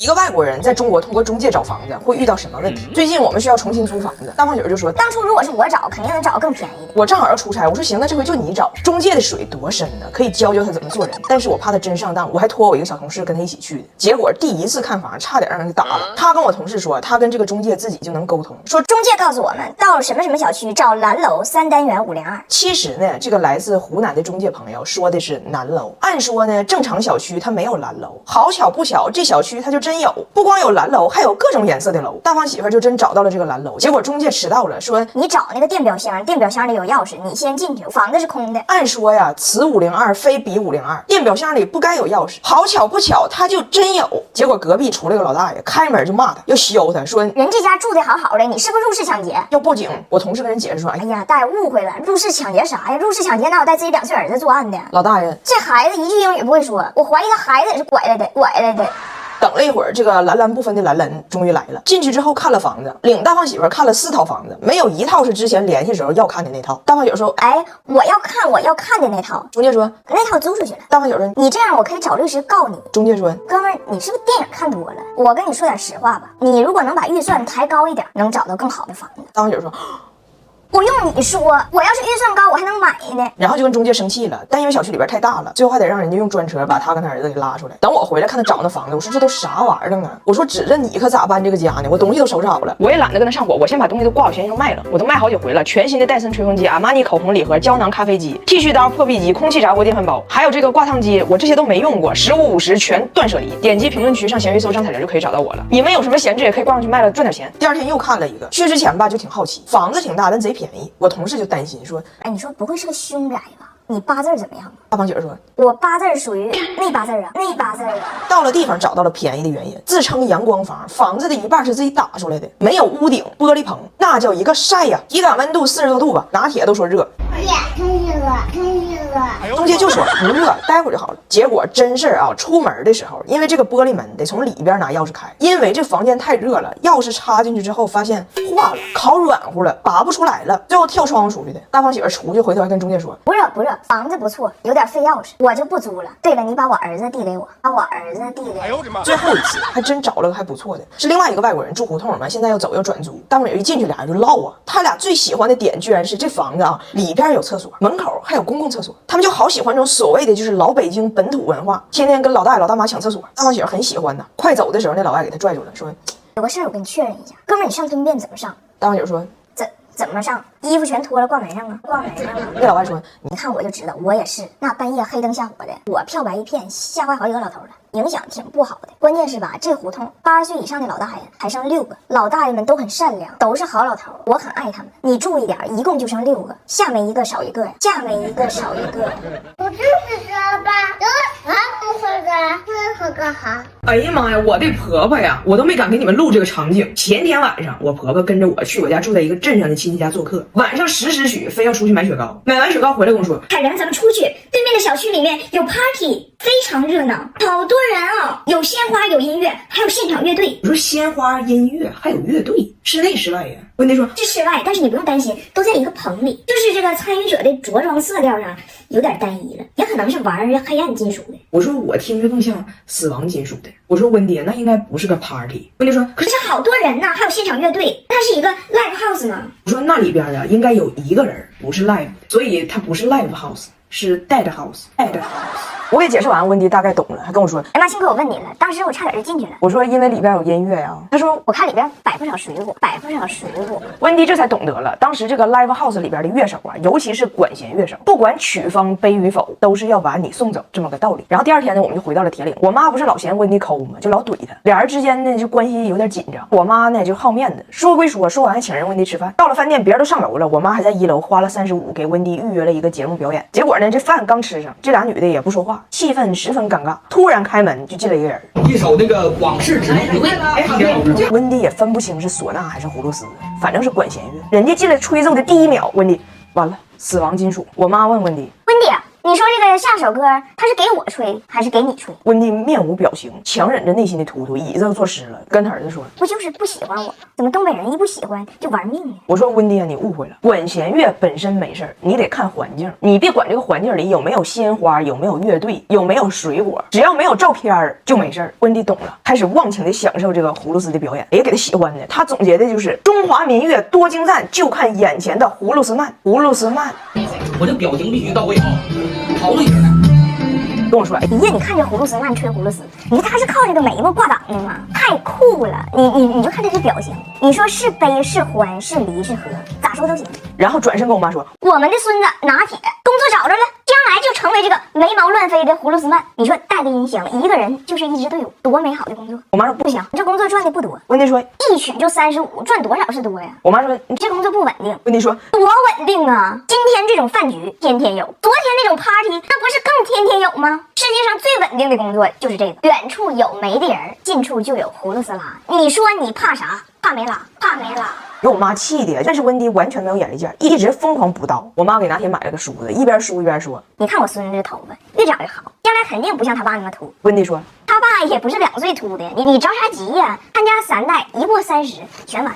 一个外国人在中国通过中介找房子会遇到什么问题？最近我们需要重新租房子，大胖姐就说，当初如果是我找，肯定能找更便宜的。我正好要出差，我说行，那这回就你找。中介的水多深呢？可以教教他怎么做人，但是我怕他真上当，我还托我一个小同事跟他一起去的。结果第一次看房，差点让人给打了。他跟我同事说，他跟这个中介自己就能沟通，说中介告诉我们，到了什么什么小区找蓝楼3单元502。其实呢，这个来自湖南的中介朋友说的是南楼。按说呢，正常小区它没有蓝楼，好巧不巧，这小区它就真有，不光有蓝楼，还有各种颜色的楼。大胖媳妇就真找到了这个蓝楼，结果中介迟到了，说你找那个电表箱，电表箱里有钥匙，你先进去，房子是空的。按说呀，此502非彼502，电表箱里不该有钥匙。好巧不巧，他就真有。结果隔壁出来个老大爷，开门就骂他，要削他，说人这家住的好好的，你是不是入室抢劫？要报警。我同事跟人解释说，哎呀，大爷误会了，入室抢劫啥呀？入室抢劫哪有带自己2岁儿子作案的？老大爷，这孩子一句英语不会说，我怀疑他孩子也是拐来的。等了一会儿，这个蓝蓝不分的蓝蓝终于来了。进去之后看了房子，领大胖媳妇看了4套房子，没有一套是之前联系时候要看的那套。大胖媳妇说，哎，我要看的那套。中介说那套租出去了。大胖媳妇说，你这样我可以找律师告你。中介说，哥们儿，你是不是电影看多了？我跟你说点实话吧，你如果能把预算抬高一点，能找到更好的房子。大胖媳妇说，不用你说，我要是预算高，我还能买呢。然后就跟中介生气了，但因为小区里边太大了，最后还得让人家用专车把他跟他儿子给拉出来。等我回来看他找那房子，我说这都啥玩意儿啊？我说指着你可咋搬这个家呢？我东西都收拾好了，我也懒得跟他上火，我先把东西都挂好闲鱼卖了，我都卖好几回了。全新的戴森吹风机、阿玛尼口红礼盒、胶囊咖啡机、剃须刀、破壁机、空气炸锅电饭煲，还有这个挂烫机，我这些都没用过，15、50全断舍离。点击评论区上闲鱼搜张彩玲就可以找到我了。你们有什么闲置也可以挂上去卖了赚点钱。第二天又看了一个，去之前吧就挺好奇，房子挺大但贼便宜。我同事就担心说，哎，你说不会是个凶宅吧？你八字怎么样？大胖姐说，我八字属于内八字啊，内八字啊。到了地方找到了便宜的原因，自称阳光房，房子的一半是自己打出来的，没有屋顶，玻璃棚，那叫一个晒呀！体感温度40多度吧，拿铁都说热。中介就说不热，待会儿就好了。结果真事儿啊，出门的时候，因为这个玻璃门得从里边拿钥匙开，因为这房间太热了，钥匙插进去之后发现化了，烤软乎了，拔不出来了，最后跳窗户出去的。大胖媳妇出去回头还跟中介说，不热，房子不错，有点费钥匙，我就不租了。对了，你把我儿子递给我，最后一次还真找了个还不错的，是另外一个外国人住胡同嘛，现在要走要转租。大胖媳妇一进去，俩人就唠啊，他俩最喜欢的点居然是这房子啊里边有厕所，门口还有公共厕所，他们就好喜欢这种所谓的就是老北京本土文化，天天跟老大爷老大妈抢厕所。大胖媳妇很喜欢呢。快走的时候，那老外给他拽住了，说有个事儿我跟你确认一下，哥们儿，你上蹲便怎么上？大胖媳妇说怎么上？衣服全脱了挂门上啊，那老外说，你看我就知道，我也是，那半夜黑灯瞎火的，我漂白一片，吓坏好几个老头了，影响挺不好的。关键是吧，这胡同80岁以上的老大爷还剩6个，老大爷们都很善良，都是好老头，我很爱他们。你注意点，一共就剩6个，下面一个少一个呀，下面一个少一个。我就是说吧，有啥不喝的，喝个好。哎呀妈呀，我的婆婆呀，我都没敢给你们录这个场景。前天晚上，我婆婆跟着我去我家住在一个镇上的亲戚家做客，晚上10时许非要出去买雪糕，买完雪糕回来跟我说，海玲，咱们出去，对面的小区里面有 party， 非常热闹，好多人啊，有鲜花，有音乐，还有现场乐队。我说鲜花、音乐还有乐队，室内室外呀？问题说是室外，但是你不用担心，都在一个棚里，就是这个参与者的着装色调上有点单一了，也可能是玩黑暗金属的。我说我听着更像死亡金属的。我说温迪，那应该不是个 party。温迪说，可是好多人呢，还有现场乐队，它是一个 live house 吗？我说那里边啊，应该有1个人，不是 live，所以它不是 live house，是 dead house。我给解释完，温迪大概懂了，还跟我说，哎妈，幸亏我问你了，当时我差点就进去了。我说因为里边有音乐呀。他说我看里边摆不少水果。温迪这才懂得了，当时这个 live house 里边的乐手啊，尤其是管弦乐手，不管曲风悲与否，都是要把你送走这么个道理。然后第2天呢，我们就回到了铁岭。我妈不是老嫌温迪抠嘛，就老怼他，俩人之间呢就关系有点紧张。我妈呢就好面子，说归说，说完还请人温迪吃饭。到了饭店，别人都上楼了，我妈还在1楼花了35给温迪预约了一个节目表演。结果呢，这饭刚吃上，这俩女的也不说话，气氛十分尴尬。突然开门就进来一个人，一首那个往事只能回味。温迪也分不清是唢呐还是葫芦丝，反正是管弦乐。人家进来吹奏的第1秒，温迪完了，死亡金属。我妈问温迪，你说这个下首歌，他是给我吹还是给你吹？温迪面无表情，强忍着内心的突突，椅子都坐湿了，跟他儿子说：“不就是不喜欢我？怎么东北人一不喜欢就玩命呢？”我说温迪啊，你误会了，管弦乐本身没事儿，你得看环境，你别管这个环境里有没有鲜花，有没有乐队，有没有水果，只要没有照片儿就没事儿。温迪懂了，开始忘情的享受这个葫芦丝的表演，也给他喜欢的。他总结的就是中华民乐多精湛，就看眼前的葫芦丝慢，葫芦丝慢。我这表情必须到位啊，陶醉起来。跟我说，哎，爷，你看这葫芦丝慢吹葫芦丝，你说他是靠这个眉毛挂档的吗？太酷了！你就看这个表情，你说是悲是欢是离是合，咋说都行。然后转身跟我妈说，我们的孙子拿铁工作找着了，将来就成为这个眉毛乱飞的葫芦丝曼。你说带个音箱，一个人就是一支队伍，多美好的工作。我妈说不行，你这工作赚的不多。温迪说一曲就35，赚多少是多呀？我妈说你这工作不稳定。温迪说多稳定啊！今天这种饭局天天有，昨天那种 party 那不是更天天有吗？世界上最稳定的工作就是这个，远处有没的人，近处就有葫芦丝拉。你说你怕啥？怕没拉？怕没拉？给我妈气的，但是温迪完全没有眼力见，一直疯狂补刀。我妈给拿铁买了个梳子，一边梳一边说：“你看我孙子这头发越长越好，将来肯定不像他爸那么秃。”温迪说：“他爸也不是2岁秃的，你着啥急呀？他家3代一过30，全完。”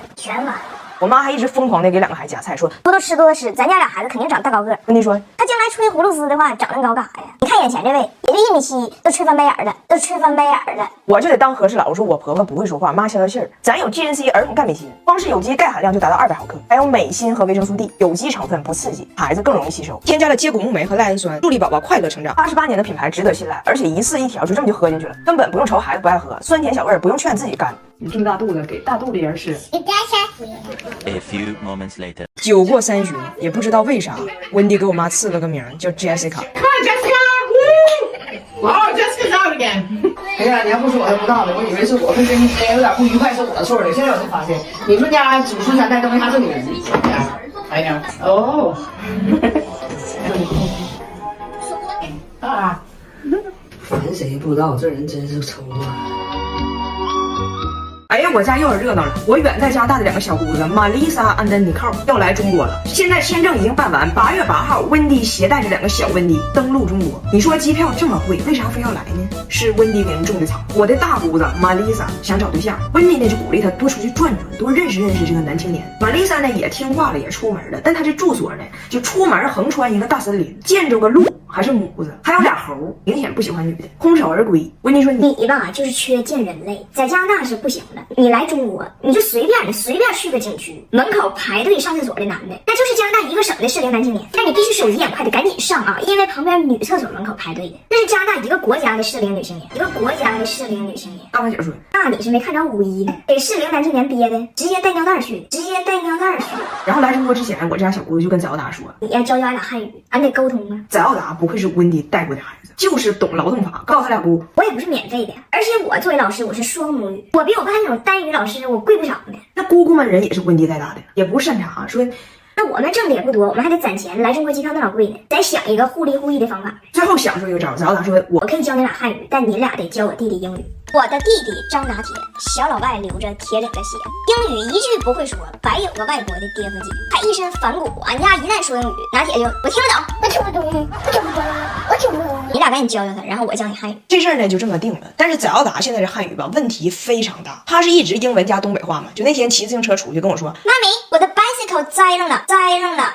我妈还一直疯狂的给2个孩子夹菜，说多多吃，咱家俩孩子肯定长大高个。温迪说他将来吹葫芦丝的话，长那高干啥呀？你看眼前这位，也就1.7米，都吹翻白眼了，我就得当和事佬，说我婆婆不会说话，妈消消气儿。咱有 GNC 儿童钙镁锌，光是有机钙含量就达到200毫克，还有镁锌和维生素 D， 有机成分不刺激，孩子更容易吸收。添加了接骨木酶和赖氨酸，助力宝宝快乐成长。88年的品牌值得信赖，而且一次一条就这么就喝进去了，根本不用愁孩子不爱喝，酸甜小味儿不用劝自己干。你这么大肚子，给大肚子人吃。你家下去。A few moments later. 酒过3巡，也不知道为啥，温迪给我妈赐了个名叫 Jessica。Hi, Jessica! Woo! Oh, Jessica's out again. 哎呀，你还不说我还不知道呢，我以为是我会跟你有点不愉快是我的错的，现在我才发现你们家祖孙3代都没啥正经人。哎呀，哦。啊！烦谁不知道，这人真是抽啊！哎呀，我家又有热闹了！我远在加拿大的2个小姑子玛丽莎、安德尼寇要来中国了。现在签证已经办完，8月8号，温迪携带着2个小温迪登陆中国。你说机票这么贵，为啥非要来呢？是温迪给人种的草。我的大姑子玛丽莎想找对象，温迪呢就鼓励她多出去转转，多认识认识这个男青年。玛丽莎呢也听话了，也出门了，但她这住所呢就出门横穿一个大森林，见着个鹿还是母子，还有俩猴，明显不喜欢女的，空手而归。温迪说你吧就是缺见人类，在加拿大是不行的。你来中国，你就随便去个景区，门口排队上厕所的男的，那就是加拿大一个省的适龄男青年。但你必须手疾眼快的赶紧上啊，因为旁边女厕所门口排队的，那是加拿大一个国家的适龄女青年，大白姐说，那你是没看着5·1呢，给适龄男青年憋的，直接带尿袋去。然后来中国之前，我这家小姑子就跟翟奥达说，你要教俺俩汉语，俺得沟通啊。翟奥达不愧是温迪带过的孩子，就是懂劳动法，告诉他俩姑，我也不是免费的，而且我作为老师，我是双母语，我比我爸那种单语老师我贵不少呢。那姑姑们人也是温迪带大的，也不擅长说。那我们挣的也不多，我们还得攒钱，来中国机票那老贵呢，咱想一个互利互益的方法。最后想出一个招，翟奥达说，我可以教你俩汉语，但你俩得教我弟弟英语。我的弟弟张拿铁，小老外流着铁岭的血，英语一句不会说，白有个外国的爹和姐，还一身反骨。俺家一旦说英语，拿铁就我听不懂。你俩赶紧教教他，然后我教你汉语。这事儿呢就这么定了。但是翟奥达现在这汉语吧，问题非常大。他是一直英文加东北话嘛，就那天骑自行车出去跟我说，妈咪，我的 bicycle 栽上了。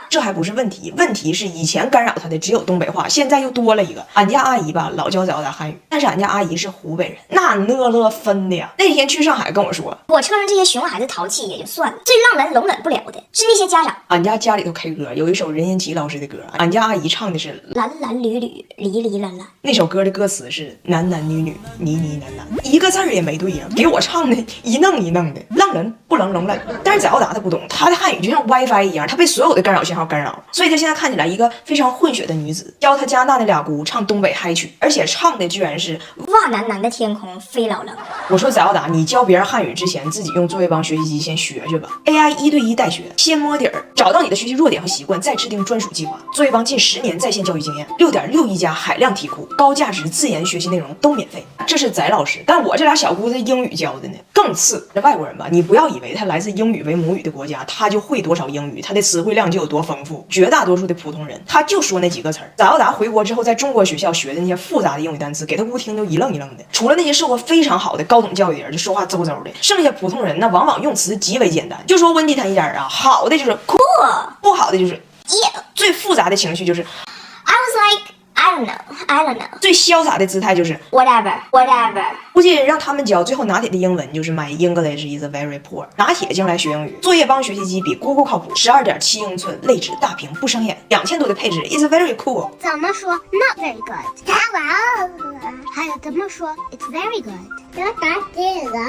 这还不是问题，问题是以前干扰他的只有东北话，现在又多了一个。俺家阿姨吧老教翟奥达汉语，但是俺家阿姨是湖北人，那乐分的呀。那天去上海跟我说，我车上这些熊孩子淘气也就算了，最让人容忍不了的是那些家长。俺家里头 K 歌有一首任贤齐老师的歌，俺家阿姨唱的是蓝蓝缕缕离离蓝蓝，那首歌的歌词是男男女女呢呢喃喃，一个字儿也没对呀，给我唱的一愣一愣的，让人不冷冷冷。但是翟奥达他不懂，他的汉语就像 WiFi 一样，他被所有的干扰信号干扰了，所以他现在看起来一个非常混血的女子，教他加拿大那俩姑唱东北嗨曲，而且唱的居然是哇画蓝蓝的天空飞老冷。我说翟奥达，你教别人汉语之前，自己用作业帮学习机先学学吧。AI 1对1代学，先摸底儿，找到你的学习弱点和习惯，再制定专属计划。作业帮近10年在线教育经验，6.6亿加海量题库，高价值自研学习内容都免费。这是翟老师，但我这俩小姑子英语教的呢，更次。这外国人吧，你不要以为他来自英语为母语的国家，他就会多少英语，他的词汇量就有多丰富。绝大多数的普通人，他就说那几个词儿。翟奥达回国之后，在中国学校学的那些复杂的英语单词，给他姑听都一愣一愣的。除了那些受过非常好的高等教育的人，就说话邹邹的，剩下普通人那往往用词极为简单。就说温迪他一家啊，好的就是 cool， 不好的就是 yeah， 最复杂的情绪就是 I was like I don't know， 最潇洒的姿态就是 whatever。估计让他们教，最后拿铁的英文就是 My English is very poor。拿铁将来学英语，作业帮学习机比 Google 靠谱，12.7英寸内置大屏不伤眼，2000多的配置 is very cool。怎么说 ？Not very good。太完了。还有怎么说 ？It's very good。要打这个。